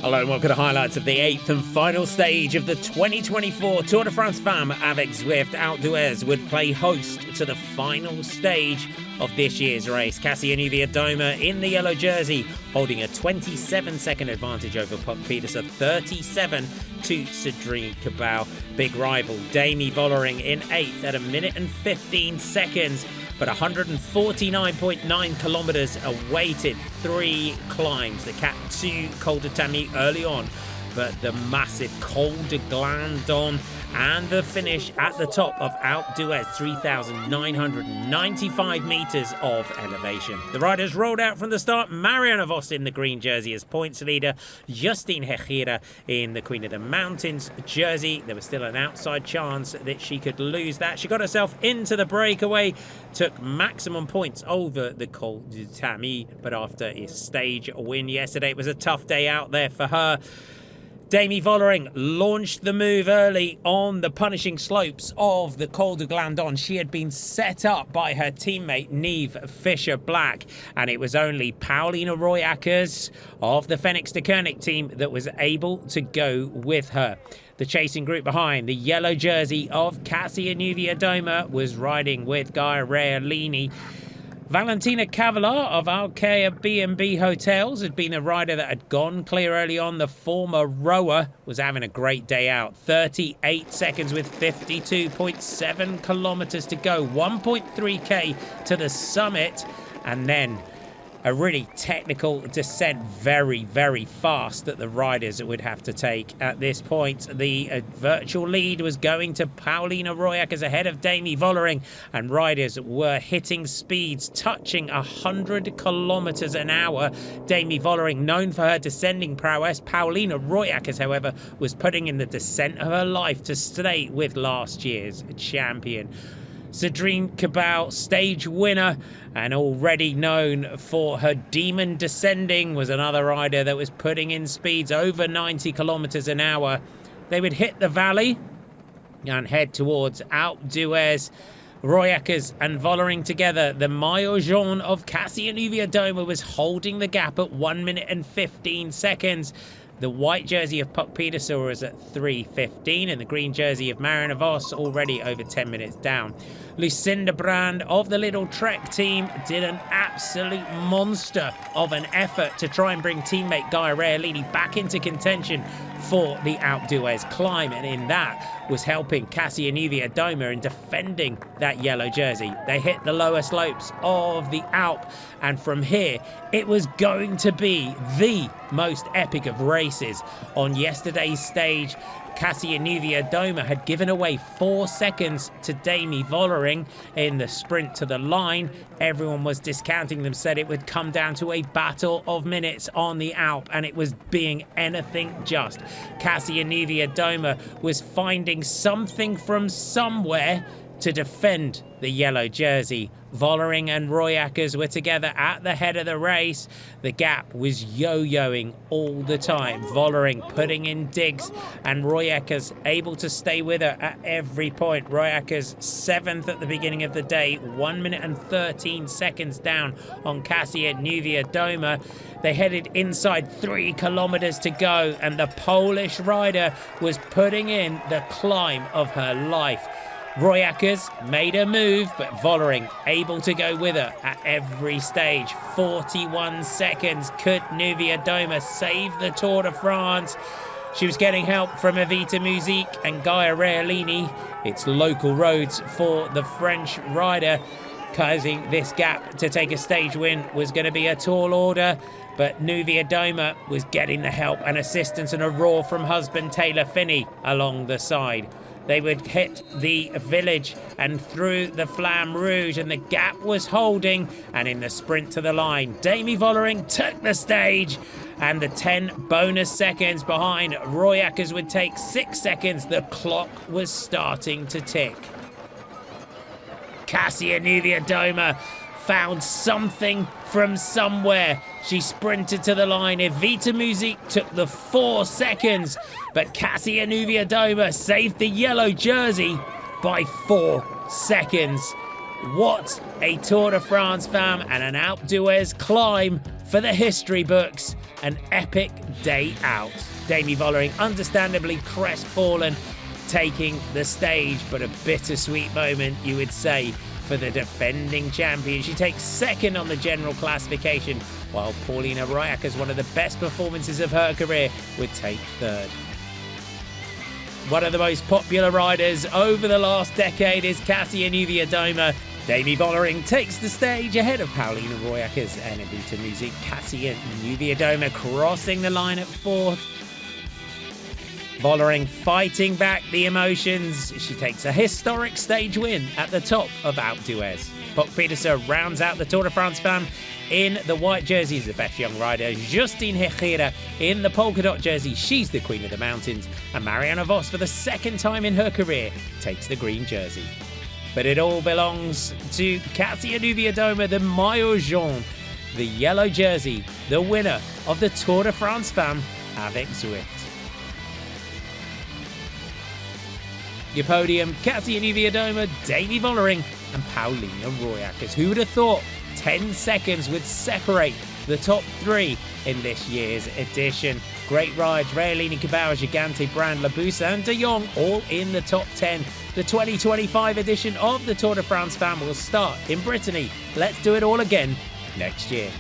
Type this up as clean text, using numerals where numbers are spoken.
Hello and welcome to highlights of the 8th and final stage of the 2024 Tour de France Femmes. Avec Zwift, ALPS d'Huez would play host to the final stage of this year's race. Kasia Niewiadoma in the yellow jersey, holding a 27-second advantage over Puck Pieterse, 37 to Cedrine Cabal. Big rival Demi Vollering in 8th at 1 minute and 15 seconds. But 149.9 kilometers awaited 3 climbs. The Cat 2 Col de Tamy early on, but the massive Col de Glandon and the finish at the top of ALPS d'Huez, 3,995 meters of elevation. The riders rolled out from the start. Marianne Vos in the green jersey as points leader. Justine Herrera in the Queen of the Mountains jersey. There was still an outside chance that she could lose that. She got herself into the breakaway, took maximum points over the Col de Tamy, but after a stage win yesterday, it was a tough day out there for her. Demi Vollering launched the move early on the punishing slopes of the Col de Glandon. She had been set up by her teammate Niamh Fisher-Black, and it was only Paulina Royackers of the Fenix de Koenig team that was able to go with her. The chasing group behind, the yellow jersey of Kasia Niewiadoma, was riding with Gaia Realini. Valentina Cavallard of Alkea B&B Hotels had been a rider that had gone clear early on. The former rower was having a great day out. 38 seconds with 52.7 kilometers to go. 1.3k to the summit, and then a really technical descent, very, very fast, that the riders would have to take at this point. The virtual lead was going to Paulina Royackers ahead of Demi Vollering, and riders were hitting speeds touching 100 kilometers an hour. Demi Vollering, known for her descending prowess. Paulina Royackers, however, was putting in the descent of her life to stay with last year's champion. Cedrine Cabal, stage winner and already known for her demon descending, was another rider that was putting in speeds over 90 kilometers an hour. They would hit the valley and head towards ALPS d'Huez. Royackers and Vollering together. The maillot jaune of Kasia Niewiadoma was holding the gap at 1 minute and 15 seconds. The white jersey of Puck Pieterse was at 3:15, and the green jersey of Marianne Vos already over 10 minutes down. Lucinda Brand of the Little Trek team did an absolute monster of an effort to try and bring teammate Gaia Realini back into contention for the ALPS d'Huez climb, and in that was helping Kasia Niewiadoma in defending that yellow jersey. They hit the lower slopes of the Alp, and from here it was going to be the most epic of races. On yesterday's stage, Kasia Niewiadoma had given away 4 seconds to Demi Vollering in the sprint to the line. Everyone was discounting them, said it would come down to a battle of minutes on the Alp, and it was being anything just. Kasia Niewiadoma was finding something from somewhere to defend the yellow jersey. Vollering and Royackers were together at the head of the race. The gap was yo-yoing all the time. Vollering putting in digs, and Royackers able to stay with her at every point. Royackers 7th at the beginning of the day, 1 minute and 13 seconds down on Kasia Niewiadoma. They headed inside 3 kilometers to go, and the Polish rider was putting in the climb of her life. Royackers made a move, but Vollering able to go with her at every stage. 41 seconds. Could Niewiadoma save the Tour de France? She was getting help from Evita Musique and Gaia Realini. It's local roads for the French rider. Causing this gap to take a stage win was going to be a tall order, but Niewiadoma was getting the help and assistance and a roar from husband Taylor Phinney along the side. They would hit the village and through the Flamme Rouge, and the gap was holding, and in the sprint to the line, Demi Vollering took the stage, and the 10 bonus seconds behind Royackers would take 6 seconds. The clock was starting to tick. Kasia Niewiadoma found something from somewhere. She sprinted to the line. Evita Musique took the 4 seconds, but Kasia Niewiadoma saved the yellow jersey by 4 seconds. What a Tour de France Femme and an Alpe d'Huez climb for the history books. An epic day out. Demi Vollering understandably crestfallen, taking the stage, but a bittersweet moment, you would say, for the defending champion. She takes second on the general classification, while Paulina Royakas, one of the best performances of her career, would take third. One of the most popular riders over the last decade is Kasia Niewiadoma. Demi Vollering takes the stage ahead of Paulina Royakas and Evita Muzic. Kasia Niewiadoma crossing the line at fourth. Vollering fighting back the emotions. She takes a historic stage win at the top of Alpe d'Huez. Pok Pieterse rounds out the Tour de France Femme in the white jersey as the best young rider. Justine Herrera in the polka dot jersey. She's the queen of the mountains. And Marianne Vos, for the second time in her career, takes the green jersey. But it all belongs to Kasia Niewiadoma, the maillot jaune, the yellow jersey, the winner of the Tour de France Femme avec Zwift. Your podium, Kasia Niewiadoma, Demi Vollering and Paulina Royakas. Who would have thought 10 seconds would separate the top three in this year's edition? Great rides, Realini, Cabao, Gigante, Brand, Labusa and De Jong all in the top 10. The 2025 edition of the Tour de France Femme will start in Brittany. Let's do it all again next year.